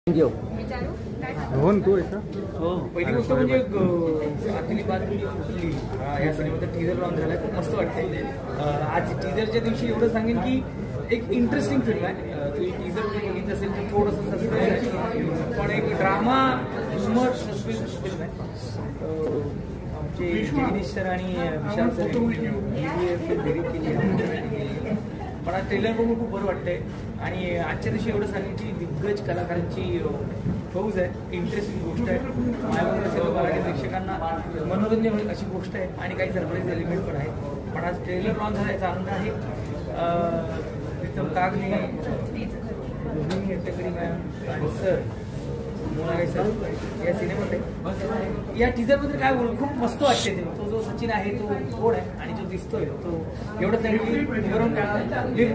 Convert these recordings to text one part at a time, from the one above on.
Thank you. हो तू ऐसा हो पहिली गोष्ट म्हणजे आतली बातमी उचलली या सिनेमाचा टीजर लॉन्च झाला खूप मस्त वाटतंय. आज टीजरच्या दिवशी एवढं सांगेन की एक इंटरेस्टिंग फिल्म आहे. तुम्ही टीजर बघितलं असेल तर थोडंसं सस्पेन्स आहे पण एक ड्रामा ह्युमर सस्पेन्स फिल्म आहे. आमचे जगदीश सर आणि विशाल सर डिरेक्ट केली आहे. पण आज ट्रेलर बघून खूप बरं वाटतंय आणि आजच्या दिवशी एवढं सांगेन की दिग्गज कलाकारांची फौज आहे. इंटरेस्टिंग गोष्ट आहे. माझ्याबरोबर सर्व मराठी प्रेक्षकांना मनोरंजन होईल अशी गोष्ट आहे आणि काही सरप्राईज एलिमेंट पण आहे. पण आज ट्रेलर लॉन्च झाल्याचा आनंद आहे. प्रीतम कागणे, रोहिणी हट्टकरी मॅम आणि सर मोनाले सर या सिनेमात आहे. या टीजरमध्ये काय बोलू खूप मस्त वाटते. तो जो सचिन आहे तो कोण आहे आणि जो दिसतोय तो एवढं चांगली करून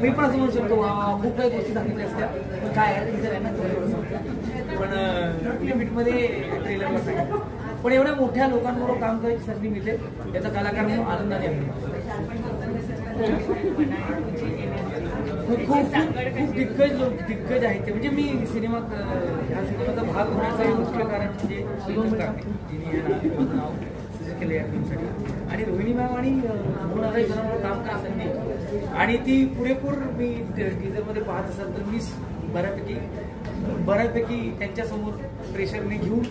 मी पण असं म्हणू शकतो खूप काही गोष्टी सांगितल्या असत्या पण काय आहे टीजर आहे ना एवढं सांगतो पण लिमिटमध्ये ट्रेलरला सांगितलं. पण एवढ्या मोठ्या लोकांबरोबर काम करायची संधी मिळते याचा कलाकार म्हणून आनंदाने खूप खूप दिग्गज आहेत ते. म्हणजे मी सिनेमात ह्या सिनेमाचा भाग होण्याचं मुख्य कारण म्हणजे माझं नाव सजेस्ट केलं या फिल्मसाठी आणि रोहिणी मॅम आणि मोनाली जणांवर काम करा संधी आणि ती पुरेपूर मी टीजरमध्ये पाहत असाल तर मी बऱ्यापैकी त्यांच्यासमोर प्रेशरने घेऊन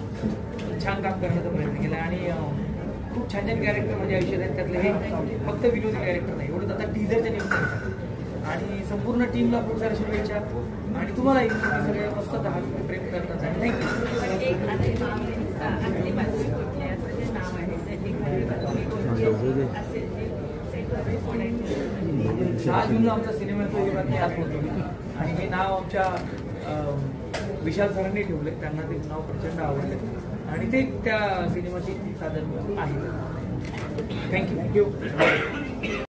छान काम करण्याचा प्रयत्न केला आणि खूप छान छान कॅरेक्टर माझ्या आयुष्यात आहेत. त्यातले हे फक्त विनोदी कॅरेक्टर नाही एवढंच आता टीजरच्या निमित्ताने आणि संपूर्ण टीमला खूप साऱ्या शुभेच्छा आणि तुम्हालाही सगळे मस्त प्रेम करतात आणि थँक्यू. 6 जूनला आमचा सिनेमाचा ही बातमी आज होती आणि हे नाव आमच्या विशाल सरांनी ठेवले. त्यांना ते नाव प्रचंड आवडले आणि ते त्या सिनेमाची साधन आहे. थँक्यू.